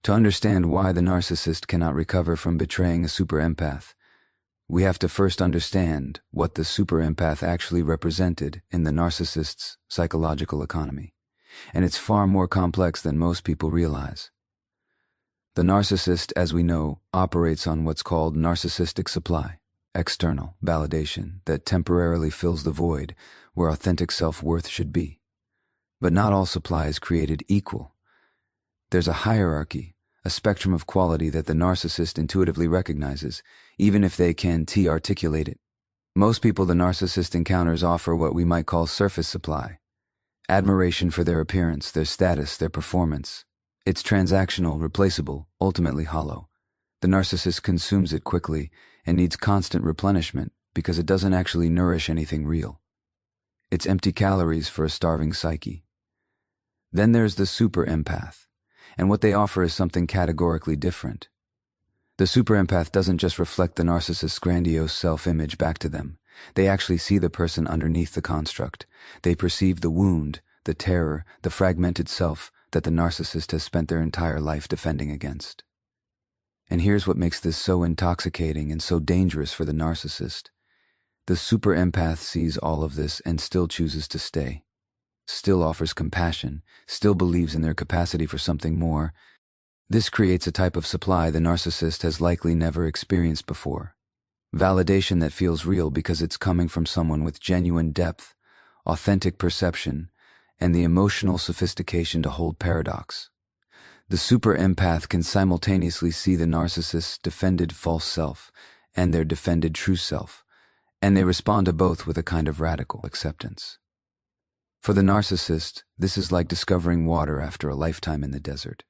To understand why the narcissist cannot recover from betraying a super empath, we have to first understand what the super empath actually represented in the narcissist's psychological economy. And it's far more complex than most people realize. The narcissist, as we know, operates on what's called narcissistic supply, external validation that temporarily fills the void where authentic self-worth should be. But not all supply is created equal. There's a hierarchy, a spectrum of quality that the narcissist intuitively recognizes, even if they can't articulate it. Most people the narcissist encounters offer what we might call surface supply. Admiration for their appearance, their status, their performance. It's transactional, replaceable, ultimately hollow. The narcissist consumes it quickly and needs constant replenishment because it doesn't actually nourish anything real. It's empty calories for a starving psyche. Then there's the super empath, and what they offer is something categorically different. The super empath doesn't just reflect the narcissist's grandiose self-image back to them. They actually see the person underneath the construct. They perceive the wound, the terror, the fragmented self that the narcissist has spent their entire life defending against. And here's what makes this so intoxicating and so dangerous for the narcissist. The super empath sees all of this and still chooses to stay, still offers compassion, still believes in their capacity for something more. This creates a type of supply the narcissist has likely never experienced before. Validation that feels real because it's coming from someone with genuine depth, authentic perception, and the emotional sophistication to hold paradox. The super empath can simultaneously see the narcissist's defended false self and their defended true self, and they respond to both with a kind of radical acceptance. For the narcissist, this is like discovering water after a lifetime in the desert.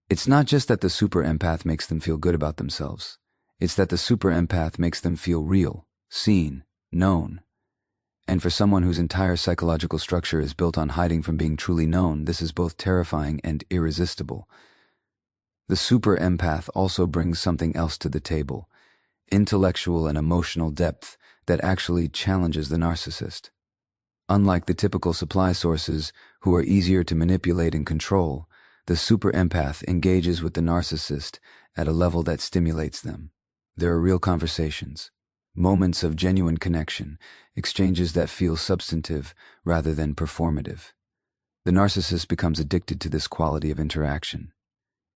It's not just that the super empath makes them feel good about themselves. It's that the super empath makes them feel real, seen, known. And for someone whose entire psychological structure is built on hiding from being truly known, this is both terrifying and irresistible. The super empath also brings something else to the table, intellectual and emotional depth that actually challenges the narcissist. Unlike the typical supply sources, who are easier to manipulate and control, the super empath engages with the narcissist at a level that stimulates them. There are real conversations, moments of genuine connection, exchanges that feel substantive rather than performative. The narcissist becomes addicted to this quality of interaction,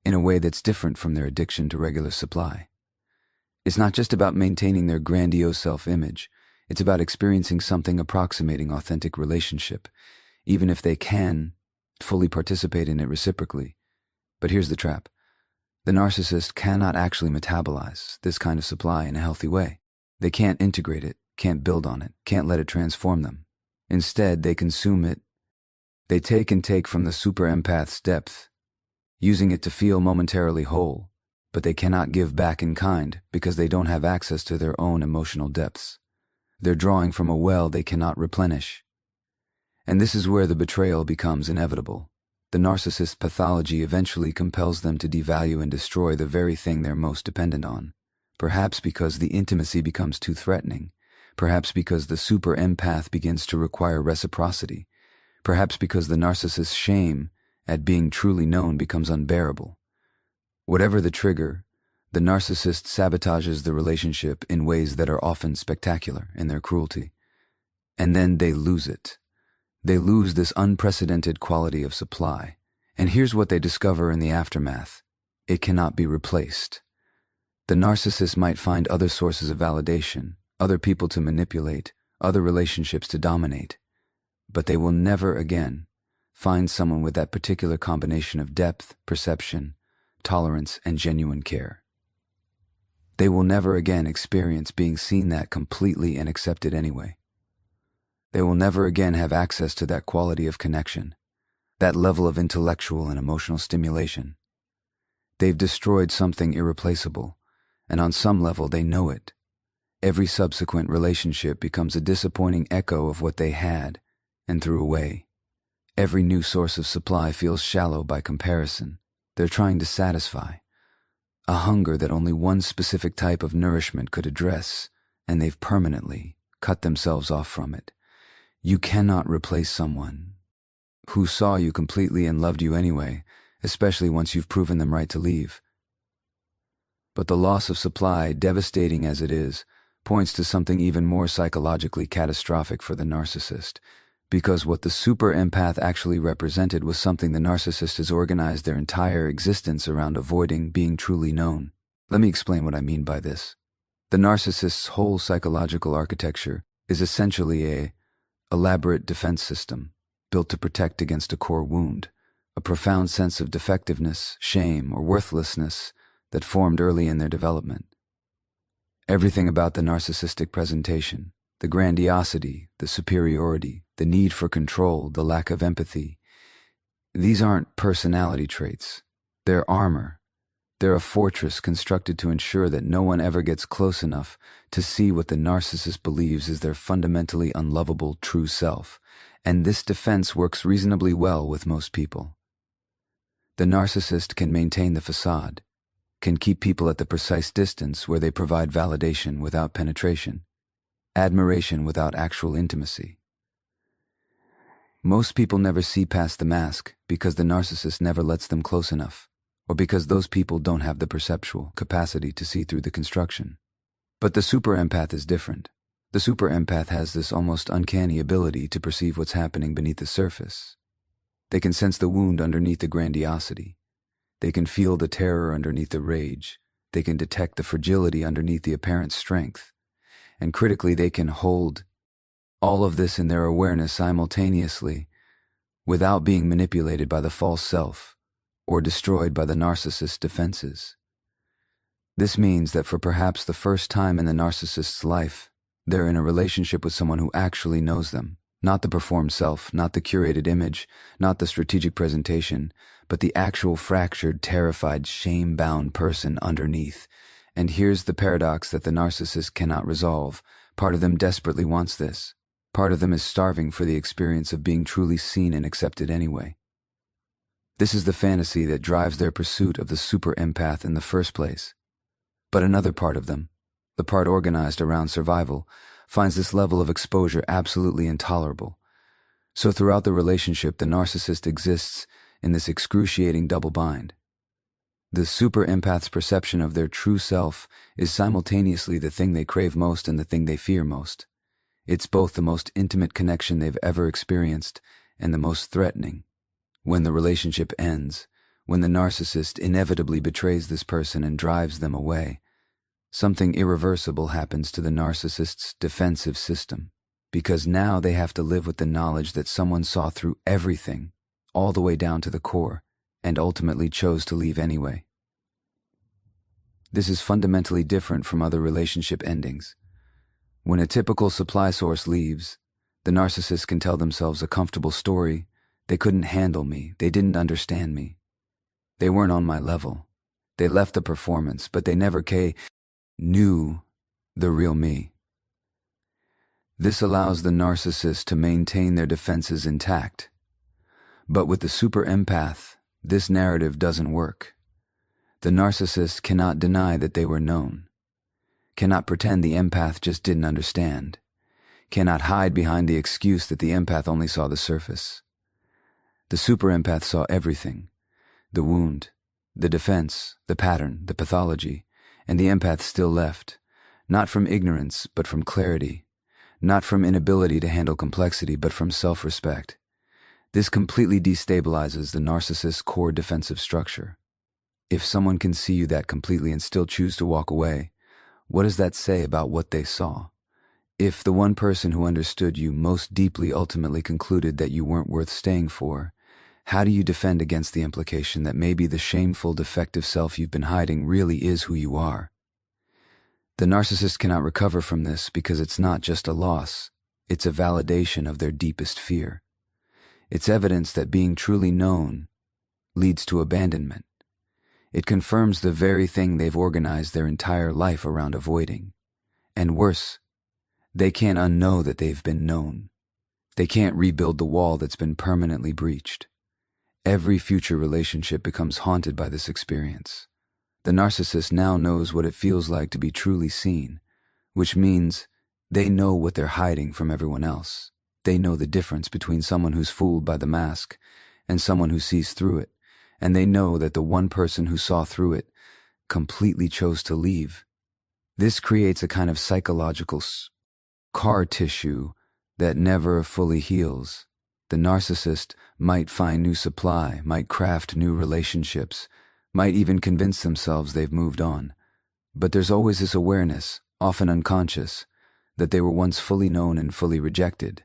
in a way that's different from their addiction to regular supply. It's not just about maintaining their grandiose self-image, it's about experiencing something approximating authentic relationship, even if they can fully participate in it reciprocally. But here's the trap. The narcissist cannot actually metabolize this kind of supply in a healthy way. They can't integrate it, can't build on it, can't let it transform them. Instead, they consume it. They take and take from the super empath's depth, using it to feel momentarily whole, but they cannot give back in kind because they don't have access to their own emotional depths. They're drawing from a well they cannot replenish. And this is where the betrayal becomes inevitable. The narcissist's pathology eventually compels them to devalue and destroy the very thing they're most dependent on. Perhaps because the intimacy becomes too threatening. Perhaps because the super empath begins to require reciprocity. Perhaps because the narcissist's shame at being truly known becomes unbearable. Whatever the trigger, the narcissist sabotages the relationship in ways that are often spectacular in their cruelty. And then they lose it. They lose this unprecedented quality of supply. And here's what they discover in the aftermath. It cannot be replaced. The narcissist might find other sources of validation, other people to manipulate, other relationships to dominate. But they will never again find someone with that particular combination of depth, perception, tolerance, and genuine care. They will never again experience being seen that completely and accepted anyway. They will never again have access to that quality of connection, that level of intellectual and emotional stimulation. They've destroyed something irreplaceable, and on some level they know it. Every subsequent relationship becomes a disappointing echo of what they had and threw away. Every new source of supply feels shallow by comparison. They're trying to satisfy a hunger that only one specific type of nourishment could address, and they've permanently cut themselves off from it. You cannot replace someone who saw you completely and loved you anyway, especially once you've proven them right to leave. But the loss of supply, devastating as it is, points to something even more psychologically catastrophic for the narcissist, because what the super empath actually represented was something the narcissist has organized their entire existence around: avoiding being truly known. Let me explain what I mean by this. The narcissist's whole psychological architecture is essentially an elaborate defense system built to protect against a core wound, a profound sense of defectiveness, shame, or worthlessness that formed early in their development. Everything about the narcissistic presentation, the grandiosity, the superiority, the need for control, the lack of empathy, these aren't personality traits. They're armor. They're a fortress constructed to ensure that no one ever gets close enough to see what the narcissist believes is their fundamentally unlovable true self, and this defense works reasonably well with most people. The narcissist can maintain the facade, can keep people at the precise distance where they provide validation without penetration, admiration without actual intimacy. Most people never see past the mask because the narcissist never lets them close enough, or because those people don't have the perceptual capacity to see through the construction. But the super empath is different. The super empath has this almost uncanny ability to perceive what's happening beneath the surface. They can sense the wound underneath the grandiosity. They can feel the terror underneath the rage. They can detect the fragility underneath the apparent strength. And critically, they can hold all of this in their awareness simultaneously without being manipulated by the false self or destroyed by the narcissist's defenses. This means that for perhaps the first time in the narcissist's life, they're in a relationship with someone who actually knows them. Not the performed self, not the curated image, not the strategic presentation, but the actual fractured, terrified, shame-bound person underneath. And here's the paradox that the narcissist cannot resolve. Part of them desperately wants this. Part of them is starving for the experience of being truly seen and accepted anyway. This is the fantasy that drives their pursuit of the super empath in the first place. But another part of them, the part organized around survival, finds this level of exposure absolutely intolerable. So throughout the relationship, the narcissist exists in this excruciating double bind. The super empath's perception of their true self is simultaneously the thing they crave most and the thing they fear most. It's both the most intimate connection they've ever experienced and the most threatening. When the relationship ends, when the narcissist inevitably betrays this person and drives them away, something irreversible happens to the narcissist's defensive system, because now they have to live with the knowledge that someone saw through everything, all the way down to the core, and ultimately chose to leave anyway. This is fundamentally different from other relationship endings. When a typical supply source leaves, the narcissist can tell themselves a comfortable story. They couldn't handle me. They didn't understand me. They weren't on my level. They left the performance, but they never knew the real me. This allows the narcissist to maintain their defenses intact. But with the super empath, this narrative doesn't work. The narcissist cannot deny that they were known, cannot pretend the empath just didn't understand, cannot hide behind the excuse that the empath only saw the surface. The super empath saw everything: the wound, the defense, the pattern, the pathology, and the empath still left, not from ignorance, but from clarity, not from inability to handle complexity, but from self-respect. This completely destabilizes the narcissist's core defensive structure. If someone can see you that completely and still choose to walk away, what does that say about what they saw? If the one person who understood you most deeply ultimately concluded that you weren't worth staying for, how do you defend against the implication that maybe the shameful, defective self you've been hiding really is who you are? The narcissist cannot recover from this because it's not just a loss, it's a validation of their deepest fear. It's evidence that being truly known leads to abandonment. It confirms the very thing they've organized their entire life around avoiding. And worse, they can't unknow that they've been known. They can't rebuild the wall that's been permanently breached. Every future relationship becomes haunted by this experience. The narcissist now knows what it feels like to be truly seen, which means they know what they're hiding from everyone else. They know the difference between someone who's fooled by the mask and someone who sees through it, and they know that the one person who saw through it completely chose to leave. This creates a kind of psychological scar tissue that never fully heals. The narcissist might find new supply, might craft new relationships, might even convince themselves they've moved on. But there's always this awareness, often unconscious, that they were once fully known and fully rejected,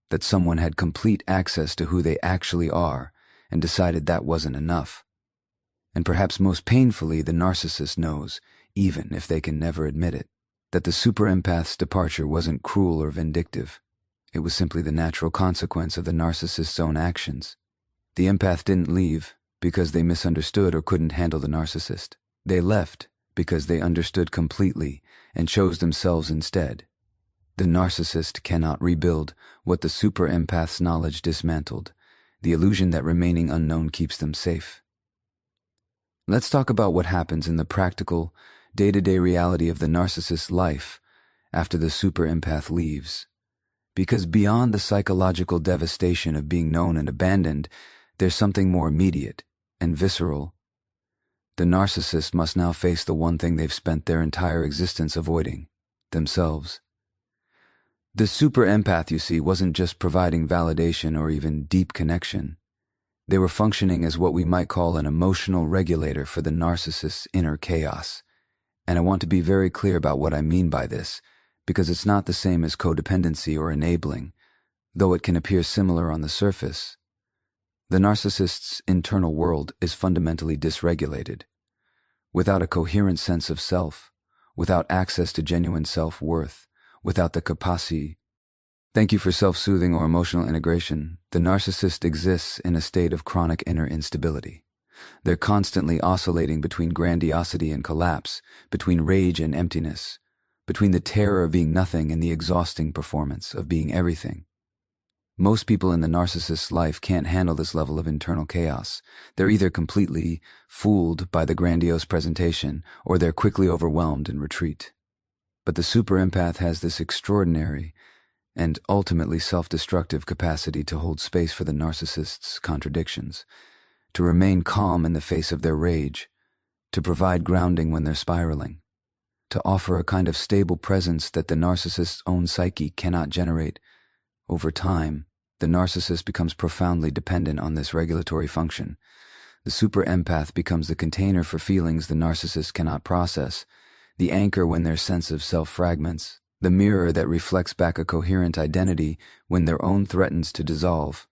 that someone had complete access to who they actually are and decided that wasn't enough. And perhaps most painfully, the narcissist knows, even if they can never admit it, that the super empath's departure wasn't cruel or vindictive. It was simply the natural consequence of the narcissist's own actions. The empath didn't leave because they misunderstood or couldn't handle the narcissist. They left because they understood completely and chose themselves instead. The narcissist cannot rebuild what the super empath's knowledge dismantled, the illusion that remaining unknown keeps them safe. Let's talk about what happens in the practical, day-to-day reality of the narcissist's life after the super empath leaves. Because beyond the psychological devastation of being known and abandoned, there's something more immediate and visceral. The narcissist must now face the one thing they've spent their entire existence avoiding: themselves. The super empath, you see, wasn't just providing validation or even deep connection. They were functioning as what we might call an emotional regulator for the narcissist's inner chaos. And I want to be very clear about what I mean by this, because it's not the same as codependency or enabling, though it can appear similar on the surface. The narcissist's internal world is fundamentally dysregulated. Without a coherent sense of self, without access to genuine self-worth, without the capacity. Thank you for self-soothing or emotional integration. The narcissist exists in a state of chronic inner instability. They're constantly oscillating between grandiosity and collapse, between rage and emptiness, between the terror of being nothing and the exhausting performance of being everything. Most people in the narcissist's life can't handle this level of internal chaos. They're either completely fooled by the grandiose presentation, or they're quickly overwhelmed and retreat. But the super empath has this extraordinary and ultimately self-destructive capacity to hold space for the narcissist's contradictions, to remain calm in the face of their rage, to provide grounding when they're spiraling, to offer a kind of stable presence that the narcissist's own psyche cannot generate. Over time, the narcissist becomes profoundly dependent on this regulatory function. The super empath becomes the container for feelings the narcissist cannot process, the anchor when their sense of self fragments, the mirror that reflects back a coherent identity when their own threatens to dissolve.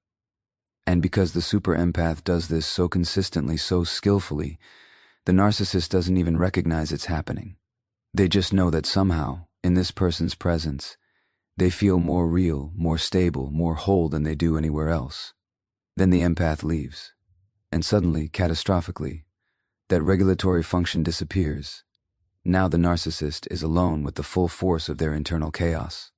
And because the super empath does this so consistently, so skillfully, the narcissist doesn't even recognize it's happening. They just know that somehow, in this person's presence, they feel more real, more stable, more whole than they do anywhere else. Then the empath leaves, and suddenly, catastrophically, that regulatory function disappears. Now the narcissist is alone with the full force of their internal chaos.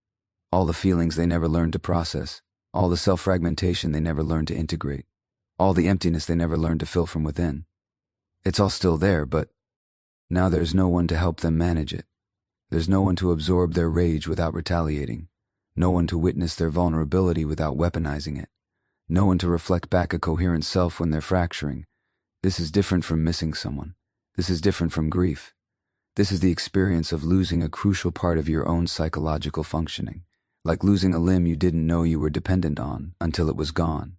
All the feelings they never learned to process, all the self-fragmentation they never learned to integrate, all the emptiness they never learned to fill from within. It's all still there, but now there's no one to help them manage it. There's no one to absorb their rage without retaliating, no one to witness their vulnerability without weaponizing it, no one to reflect back a coherent self when they're fracturing. This is different from missing someone. This is different from grief. This is the experience of losing a crucial part of your own psychological functioning, like losing a limb you didn't know you were dependent on until it was gone.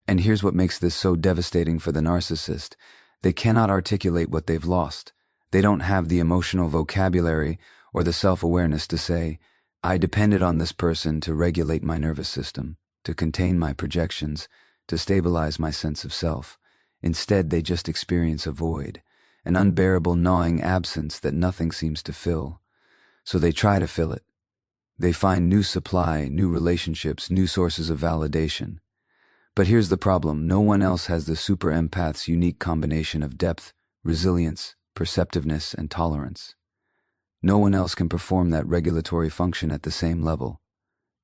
And here's what makes this so devastating for the narcissist. They cannot articulate what they've lost. They don't have the emotional vocabulary or the self-awareness to say, I depended on this person to regulate my nervous system, to contain my projections, to stabilize my sense of self. Instead, they just experience a void, an unbearable gnawing absence that nothing seems to fill. So they try to fill it. They find new supply, new relationships, new sources of validation. But here's the problem. No one else has the super empath's unique combination of depth, resilience, perceptiveness, and tolerance. No one else can perform that regulatory function at the same level.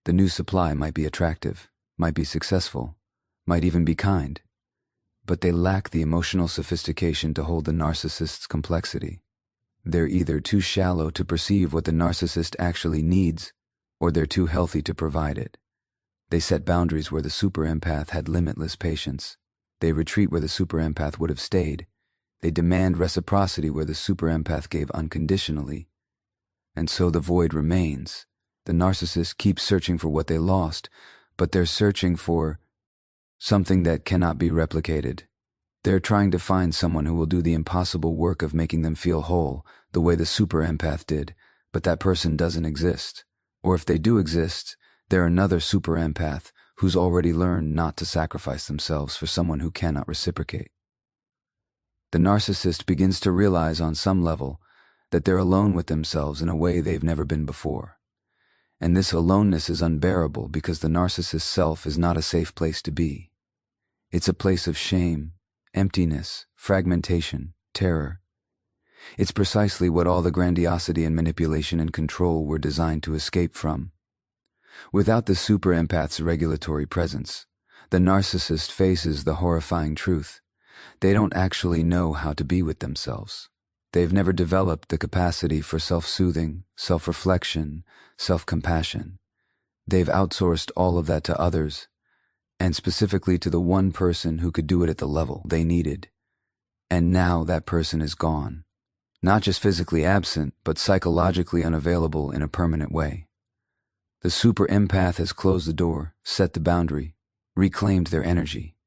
The new supply might be attractive, might be successful, might even be kind, but they lack the emotional sophistication to hold the narcissist's complexity. They're either too shallow to perceive what the narcissist actually needs, or they're too healthy to provide it. They set boundaries where the super empath had limitless patience. They retreat where the super empath would have stayed. They demand reciprocity where the super empath gave unconditionally. And so the void remains. The narcissist keeps searching for what they lost, but they're searching for something that cannot be replicated. They're trying to find someone who will do the impossible work of making them feel whole, the way the super empath did, but that person doesn't exist. Or if they do exist, they're another super empath who's already learned not to sacrifice themselves for someone who cannot reciprocate. The narcissist begins to realize on some level that they're alone with themselves in a way they've never been before. And this aloneness is unbearable because the narcissist's self is not a safe place to be. It's a place of shame, emptiness, fragmentation, terror. It's precisely what all the grandiosity and manipulation and control were designed to escape from. Without the super empath's regulatory presence, the narcissist faces the horrifying truth. They don't actually know how to be with themselves. They've never developed the capacity for self-soothing, self-reflection, self-compassion. They've outsourced all of that to others, and specifically to the one person who could do it at the level they needed. And now that person is gone. Not just physically absent, but psychologically unavailable in a permanent way. The super empath has closed the door, set the boundary, reclaimed their energy.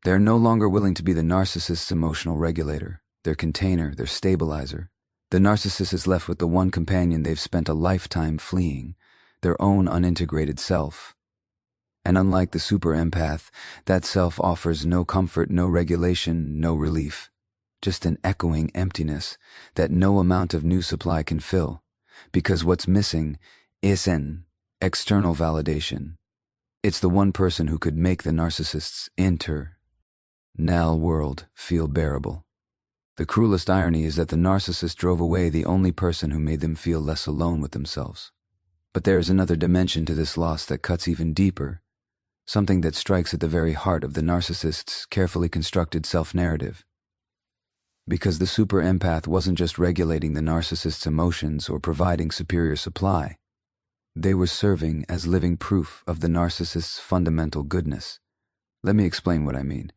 They're no longer willing to be the narcissist's emotional regulator, their container, their stabilizer. The narcissist is left with the one companion they've spent a lifetime fleeing, their own unintegrated self. And unlike the super empath, that self offers no comfort, no regulation, no relief. Just an echoing emptiness that no amount of new supply can fill, because what's missing is an external validation. It's the one person who could make the narcissist's internal world feel bearable. The cruelest irony is that the narcissist drove away the only person who made them feel less alone with themselves. But there is another dimension to this loss that cuts even deeper, something that strikes at the very heart of the narcissist's carefully constructed self-narrative. Because the super empath wasn't just regulating the narcissist's emotions or providing superior supply. They were serving as living proof of the narcissist's fundamental goodness. Let me explain what I mean.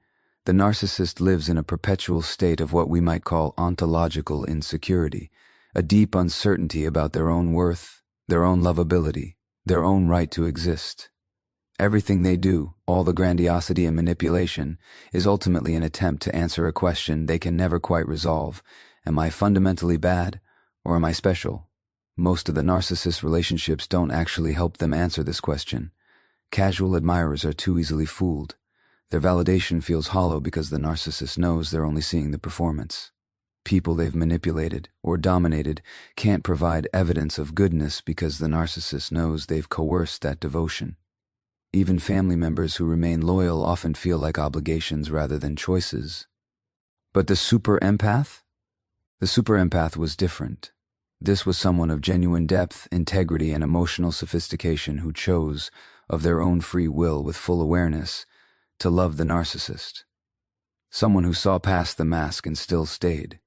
The narcissist lives in a perpetual state of what we might call ontological insecurity, a deep uncertainty about their own worth, their own lovability, their own right to exist. Everything they do, all the grandiosity and manipulation, is ultimately an attempt to answer a question they can never quite resolve. Am I fundamentally bad, or am I special? Most of the narcissist relationships don't actually help them answer this question. Casual admirers are too easily fooled. Their validation feels hollow because the narcissist knows they're only seeing the performance. People they've manipulated or dominated can't provide evidence of goodness because the narcissist knows they've coerced that devotion. Even family members who remain loyal often feel like obligations rather than choices. But the super empath? The super empath was different. This was someone of genuine depth, integrity, and emotional sophistication who chose, of their own free will with full awareness, to love the narcissist. Someone who saw past the mask and still stayed.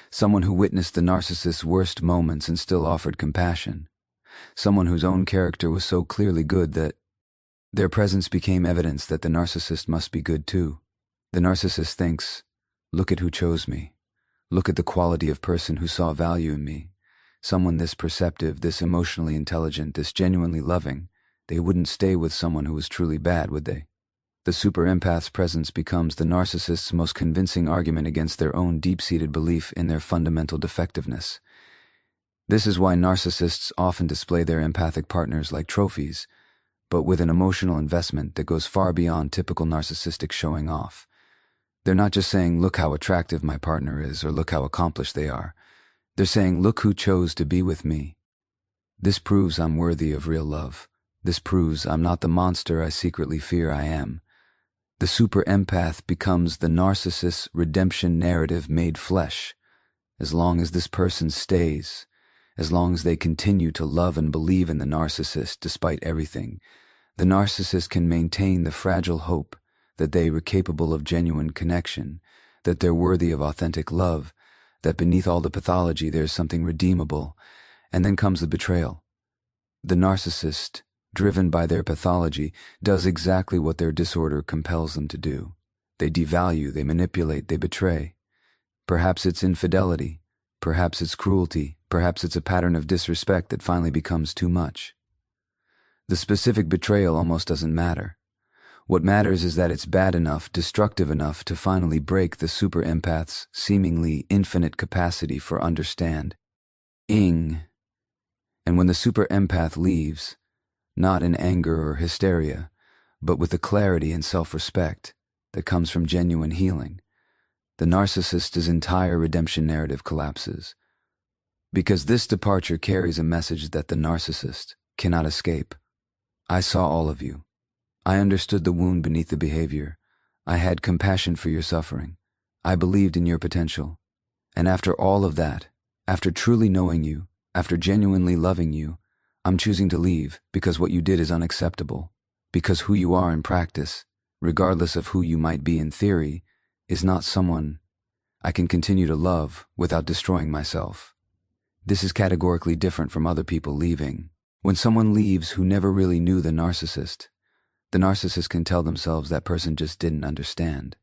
Someone who witnessed the narcissist's worst moments and still offered compassion. Someone whose own character was so clearly good that their presence became evidence that the narcissist must be good too. The narcissist thinks, look at who chose me. Look at the quality of person who saw value in me. Someone this perceptive, this emotionally intelligent, this genuinely loving. They wouldn't stay with someone who was truly bad, would they? The super empath's presence becomes the narcissist's most convincing argument against their own deep-seated belief in their fundamental defectiveness. This is why narcissists often display their empathic partners like trophies, but with an emotional investment that goes far beyond typical narcissistic showing off. They're not just saying, look how attractive my partner is, or look how accomplished they are. They're saying, look who chose to be with me. This proves I'm worthy of real love. This proves I'm not the monster I secretly fear I am. The super empath becomes the narcissist's redemption narrative made flesh. As long as this person stays, as long as they continue to love and believe in the narcissist despite everything, the narcissist can maintain the fragile hope that they are capable of genuine connection, that they're worthy of authentic love, that beneath all the pathology there's something redeemable. And then comes the betrayal. The narcissist, driven by their pathology, does exactly what their disorder compels them to do. They devalue, they manipulate, they betray. Perhaps it's infidelity, perhaps it's cruelty, perhaps it's a pattern of disrespect that finally becomes too much. The specific betrayal almost doesn't matter. What matters is that it's bad enough, destructive enough to finally break the super empath's seemingly infinite capacity for understanding. And when the super empath leaves, not in anger or hysteria, but with the clarity and self-respect that comes from genuine healing, the narcissist's entire redemption narrative collapses. Because this departure carries a message that the narcissist cannot escape. I saw all of you. I understood the wound beneath the behavior. I had compassion for your suffering. I believed in your potential. And after all of that, after truly knowing you, after genuinely loving you, I'm choosing to leave because what you did is unacceptable. Because who you are in practice, regardless of who you might be in theory, is not someone I can continue to love without destroying myself. This is categorically different from other people leaving. When someone leaves who never really knew the narcissist can tell themselves that person just didn't understand.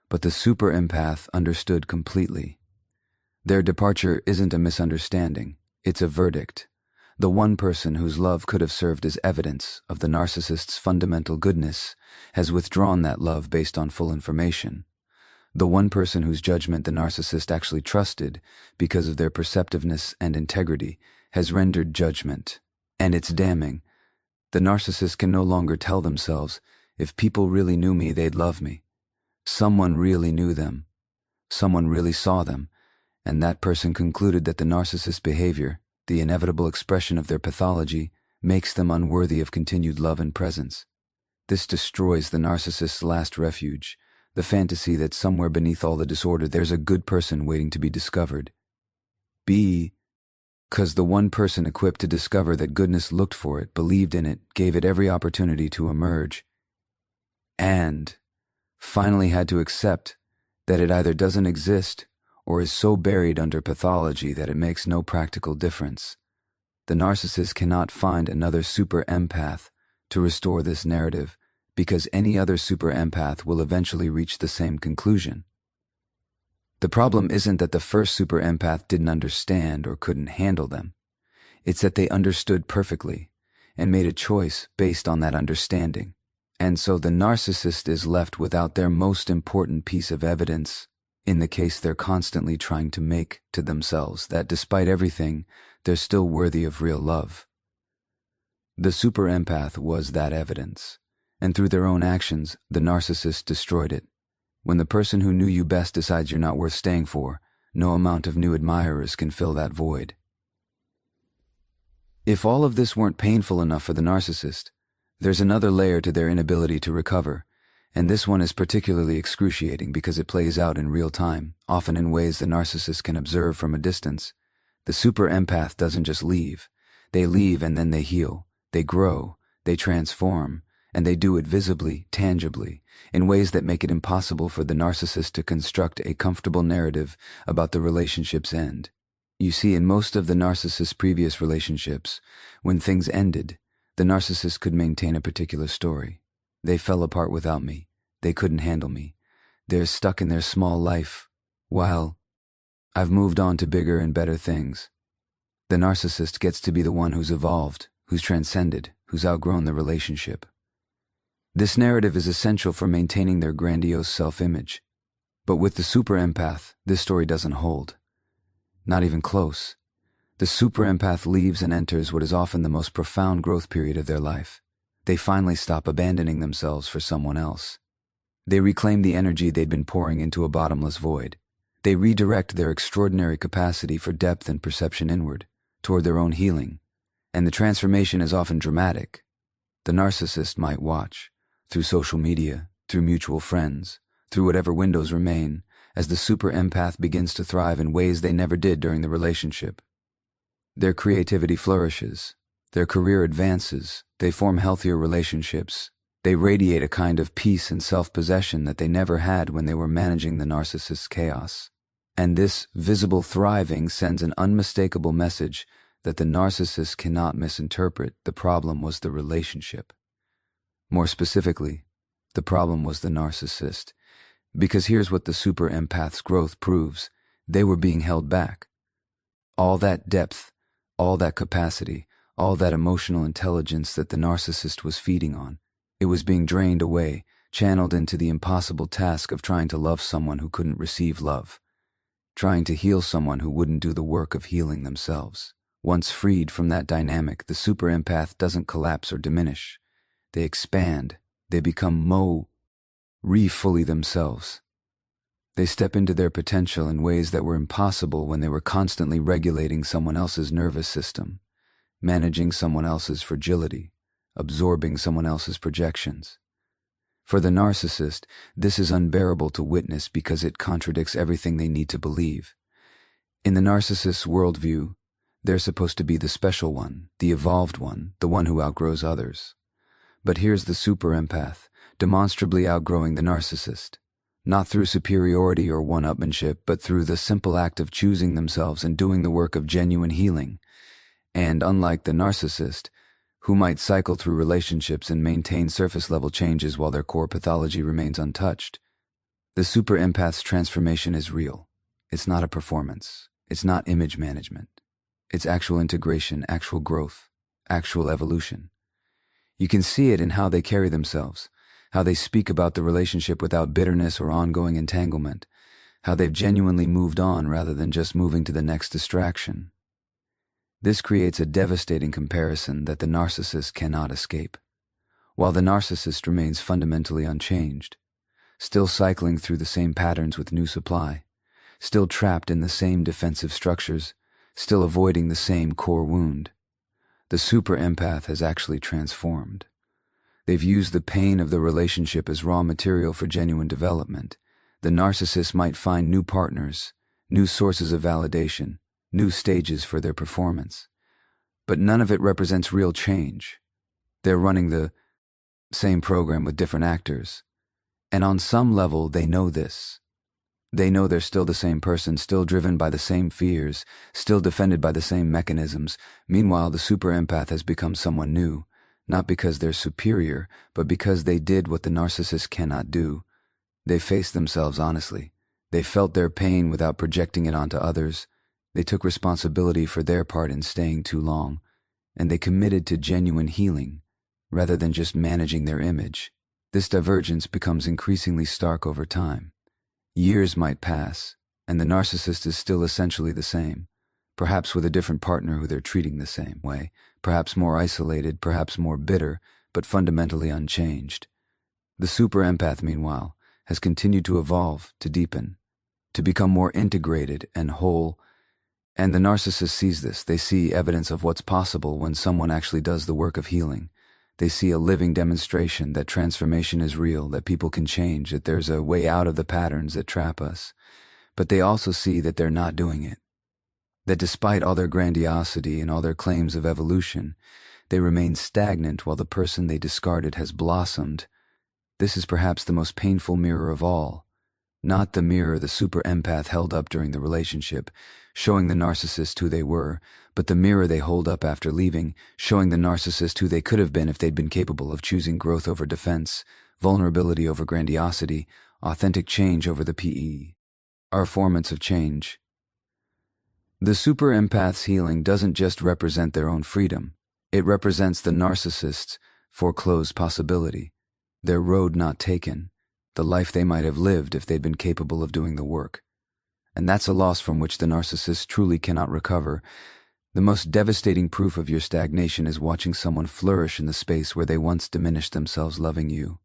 But the super empath understood completely. Their departure isn't a misunderstanding, it's a verdict. The one person whose love could have served as evidence of the narcissist's fundamental goodness has withdrawn that love based on full information. The one person whose judgment the narcissist actually trusted because of their perceptiveness and integrity has rendered judgment. And it's damning. The narcissist can no longer tell themselves, if people really knew me, they'd love me. Someone really knew them. Someone really saw them. And that person concluded that the narcissist's behavior, the inevitable expression of their pathology, makes them unworthy of continued love and presence. This destroys the narcissist's last refuge, the fantasy that somewhere beneath all the disorder there's a good person waiting to be discovered. Because the one person equipped to discover that goodness looked for it, believed in it, gave it every opportunity to emerge, and finally had to accept that it either doesn't exist or is so buried under pathology that it makes no practical difference. The narcissist cannot find another super empath to restore this narrative, because any other super empath will eventually reach the same conclusion. The problem isn't that the first super empath didn't understand or couldn't handle them. It's that they understood perfectly and made a choice based on that understanding. And so the narcissist is left without their most important piece of evidence in the case they're constantly trying to make to themselves that despite everything, they're still worthy of real love. The super empath was that evidence, and through their own actions, the narcissist destroyed it. When the person who knew you best decides you're not worth staying for, no amount of new admirers can fill that void. If all of this weren't painful enough for the narcissist, there's another layer to their inability to recover, and this one is particularly excruciating because it plays out in real time, often in ways the narcissist can observe from a distance. The super empath doesn't just leave. They leave and then they heal. They grow. They transform. And they do it visibly, tangibly, in ways that make it impossible for the narcissist to construct a comfortable narrative about the relationship's end. You see, in most of the narcissist's previous relationships, when things ended, the narcissist could maintain a particular story. They fell apart without me. They couldn't handle me. They're stuck in their small life, while I've moved on to bigger and better things. The narcissist gets to be the one who's evolved, who's transcended, who's outgrown the relationship. This narrative is essential for maintaining their grandiose self-image. But with the super empath, this story doesn't hold. Not even close. The super empath leaves and enters what is often the most profound growth period of their life. They finally stop abandoning themselves for someone else. They reclaim the energy they'd been pouring into a bottomless void. They redirect their extraordinary capacity for depth and perception inward, toward their own healing. And the transformation is often dramatic. The narcissist might watch, through social media, through mutual friends, through whatever windows remain, as the super empath begins to thrive in ways they never did during the relationship. Their creativity flourishes, their career advances, they form healthier relationships, they radiate a kind of peace and self-possession that they never had when they were managing the narcissist's chaos. And this visible thriving sends an unmistakable message that the narcissist cannot misinterpret. The problem was the relationship. More specifically, the problem was the narcissist. Because here's what the super empath's growth proves. They were being held back. All that depth, all that capacity, all that emotional intelligence that the narcissist was feeding on, it was being drained away, channeled into the impossible task of trying to love someone who couldn't receive love, trying to heal someone who wouldn't do the work of healing themselves. Once freed from that dynamic, the super empath doesn't collapse or diminish. They expand. They become fully themselves. They step into their potential in ways that were impossible when they were constantly regulating someone else's nervous system, managing someone else's fragility, absorbing someone else's projections. For the narcissist, this is unbearable to witness because it contradicts everything they need to believe. In the narcissist's worldview, they're supposed to be the special one, the evolved one, the one who outgrows others. But here's the super empath, demonstrably outgrowing the narcissist, not through superiority or one-upmanship, but through the simple act of choosing themselves and doing the work of genuine healing. And unlike the narcissist, who might cycle through relationships and maintain surface-level changes while their core pathology remains untouched, the super empath's transformation is real. It's not a performance. It's not image management. It's actual integration, actual growth, actual evolution. You can see it in how they carry themselves, how they speak about the relationship without bitterness or ongoing entanglement, how they've genuinely moved on rather than just moving to the next distraction. This creates a devastating comparison that the narcissist cannot escape. While the narcissist remains fundamentally unchanged, still cycling through the same patterns with new supply, still trapped in the same defensive structures, still avoiding the same core wound, the super empath has actually transformed. They've used the pain of the relationship as raw material for genuine development. The narcissist might find new partners, new sources of validation, new stages for their performance. But none of it represents real change. They're running the same program with different actors. And on some level, they know this. They know they're still the same person, still driven by the same fears, still defended by the same mechanisms. Meanwhile, the super empath has become someone new, not because they're superior, but because they did what the narcissist cannot do. They faced themselves honestly. They felt their pain without projecting it onto others. They took responsibility for their part in staying too long, and they committed to genuine healing, rather than just managing their image. This divergence becomes increasingly stark over time. Years might pass, and the narcissist is still essentially the same, perhaps with a different partner who they're treating the same way, perhaps more isolated, perhaps more bitter, but fundamentally unchanged. The super empath, meanwhile, has continued to evolve, to deepen, to become more integrated and whole, and the narcissist sees this. They see evidence of what's possible when someone actually does the work of healing. They see a living demonstration that transformation is real, that people can change, that there's a way out of the patterns that trap us. But they also see that they're not doing it. That despite all their grandiosity and all their claims of evolution, they remain stagnant while the person they discarded has blossomed. This is perhaps the most painful mirror of all. Not the mirror the super empath held up during the relationship, showing the narcissist who they were, but the mirror they hold up after leaving, showing the narcissist who they could have been if they'd been capable of choosing growth over defense, vulnerability over grandiosity, authentic change over the performance of change. The super empath's healing doesn't just represent their own freedom. It represents the narcissist's foreclosed possibility, their road not taken, the life they might have lived if they'd been capable of doing the work. And that's a loss from which the narcissist truly cannot recover. The most devastating proof of your stagnation is watching someone flourish in the space where they once diminished themselves loving you.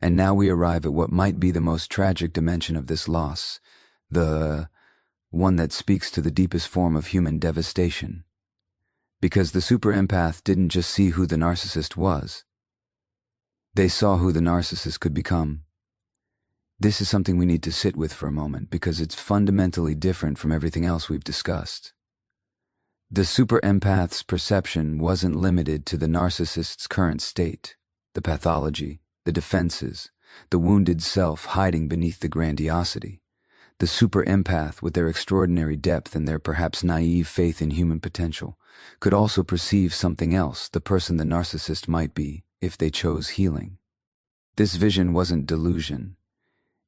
And now we arrive at what might be the most tragic dimension of this loss, the one that speaks to the deepest form of human devastation. Because the super empath didn't just see who the narcissist was. They saw who the narcissist could become. This is something we need to sit with for a moment because it's fundamentally different from everything else we've discussed. The super empath's perception wasn't limited to the narcissist's current state, the pathology, the defenses, the wounded self hiding beneath the grandiosity. The super empath, with their extraordinary depth and their perhaps naive faith in human potential, could also perceive something else, the person the narcissist might be if they chose healing. This vision wasn't delusion.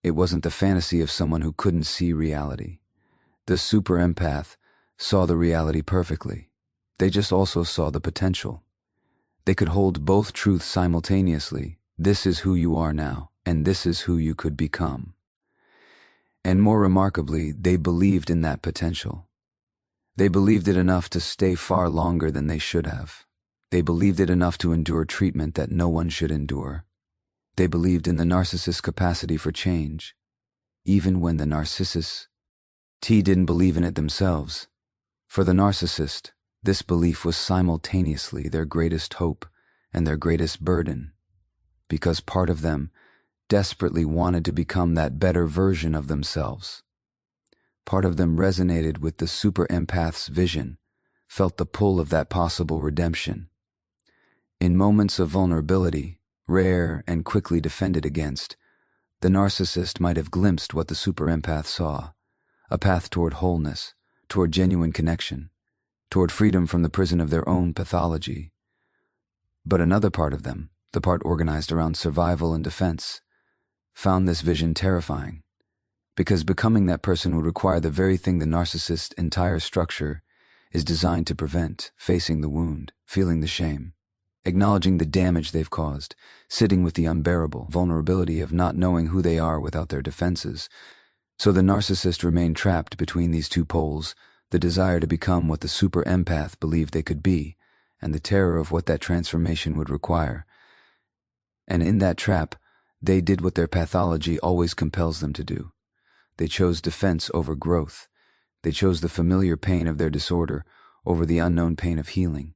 It wasn't the fantasy of someone who couldn't see reality. The super empath saw the reality perfectly. They just also saw the potential. They could hold both truths simultaneously. This is who you are now, and this is who you could become. And more remarkably, they believed in that potential. They believed it enough to stay far longer than they should have. They believed it enough to endure treatment that no one should endure. They believed in the narcissist's capacity for change, even when the Narcissists didn't believe in it themselves. For the narcissist, this belief was simultaneously their greatest hope and their greatest burden, because part of them desperately wanted to become that better version of themselves. Part of them resonated with the super empath's vision, felt the pull of that possible redemption. In moments of vulnerability, rare and quickly defended against, the narcissist might have glimpsed what the super empath saw, a path toward wholeness, toward genuine connection, toward freedom from the prison of their own pathology. But another part of them, the part organized around survival and defense, found this vision terrifying, because becoming that person would require the very thing the narcissist's entire structure is designed to prevent: facing the wound, feeling the shame, acknowledging the damage they've caused, sitting with the unbearable vulnerability of not knowing who they are without their defenses. So the narcissist remained trapped between these two poles, the desire to become what the super empath believed they could be, and the terror of what that transformation would require. And in that trap, they did what their pathology always compels them to do. They chose defense over growth. They chose the familiar pain of their disorder over the unknown pain of healing.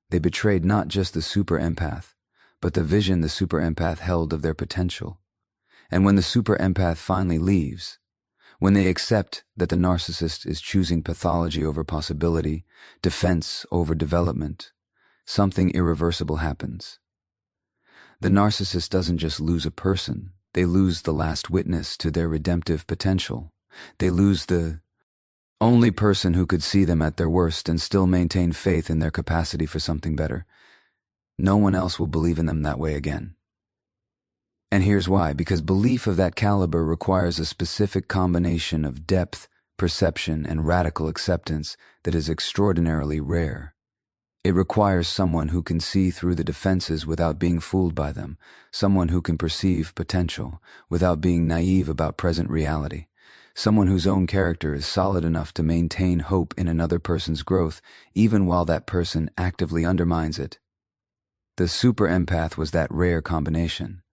They betrayed not just the super empath, but the vision the super empath held of their potential. And when the super empath finally leaves, when they accept that the narcissist is choosing pathology over possibility, defense over development, something irreversible happens. The narcissist doesn't just lose a person, they lose the last witness to their redemptive potential. They lose the only person who could see them at their worst and still maintain faith in their capacity for something better. No one else will believe in them that way again. And here's why: because belief of that caliber requires a specific combination of depth, perception, and radical acceptance that is extraordinarily rare. It requires someone who can see through the defenses without being fooled by them, someone who can perceive potential without being naive about present reality, someone whose own character is solid enough to maintain hope in another person's growth, even while that person actively undermines it. The super empath was that rare combination.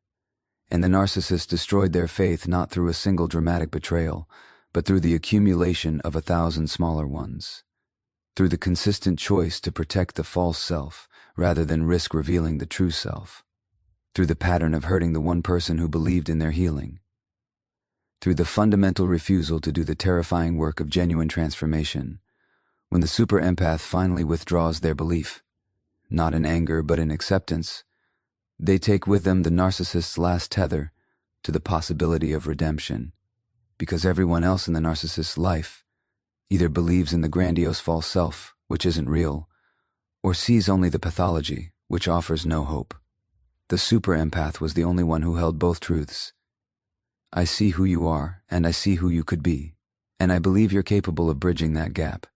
And the narcissist destroyed their faith not through a single dramatic betrayal, but through the accumulation of 1,000 smaller ones. Through the consistent choice to protect the false self rather than risk revealing the true self. Through the pattern of hurting the one person who believed in their healing. Through the fundamental refusal to do the terrifying work of genuine transformation. When the super empath finally withdraws their belief, not in anger but in acceptance, they take with them the narcissist's last tether to the possibility of redemption, because everyone else in the narcissist's life either believes in the grandiose false self, which isn't real, or sees only the pathology, which offers no hope. The super empath was the only one who held both truths. I see who you are, and I see who you could be, and I believe you're capable of bridging that gap.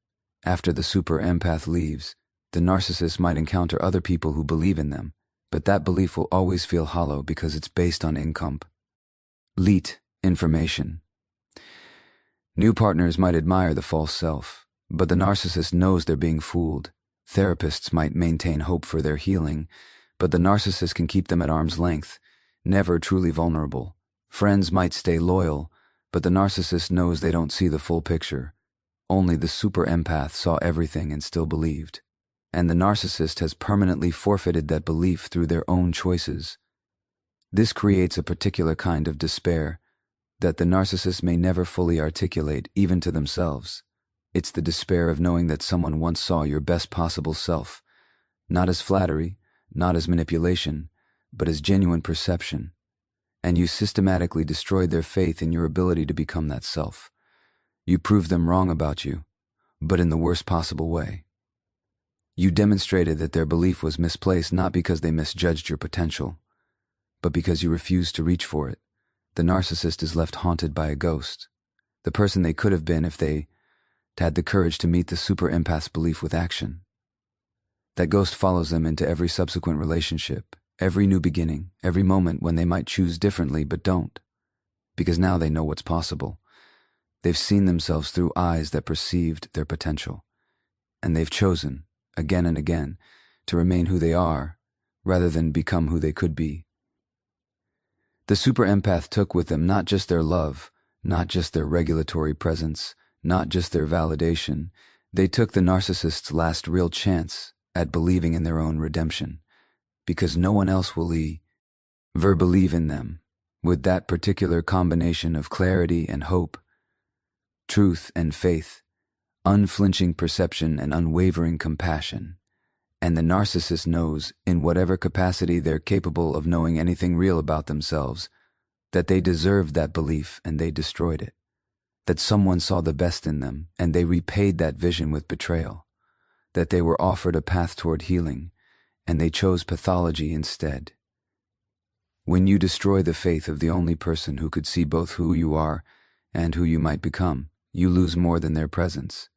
After the super empath leaves, the narcissist might encounter other people who believe in them, but that belief will always feel hollow because it's based on incomplete information. New partners might admire the false self, but the narcissist knows they're being fooled. Therapists might maintain hope for their healing, but the narcissist can keep them at arm's length, never truly vulnerable. Friends might stay loyal, but the narcissist knows they don't see the full picture. Only the super empath saw everything and still believed. And the narcissist has permanently forfeited that belief through their own choices. This creates a particular kind of despair that the narcissist may never fully articulate, even to themselves. It's the despair of knowing that someone once saw your best possible self, not as flattery, not as manipulation, but as genuine perception, and you systematically destroyed their faith in your ability to become that self. You proved them wrong about you, but in the worst possible way. You demonstrated that their belief was misplaced not because they misjudged your potential, but because you refused to reach for it, the narcissist is left haunted by a ghost, the person they could have been if they had the courage to meet the super empath's belief with action. That ghost follows them into every subsequent relationship, every new beginning, every moment when they might choose differently but don't, because now they know what's possible. They've seen themselves through eyes that perceived their potential, and they've chosen, again and again, to remain who they are rather than become who they could be. The super empath took with them not just their love, not just their regulatory presence, not just their validation. They took the narcissist's last real chance at believing in their own redemption, because no one else will ever believe in them with that particular combination of clarity and hope, truth and faith, unflinching perception and unwavering compassion. And the narcissist knows, in whatever capacity they're capable of knowing anything real about themselves, that they deserved that belief and they destroyed it. That someone saw the best in them and they repaid that vision with betrayal. That they were offered a path toward healing and they chose pathology instead. When you destroy the faith of the only person who could see both who you are and who you might become, you lose more than their presence.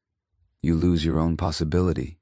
You lose your own possibility.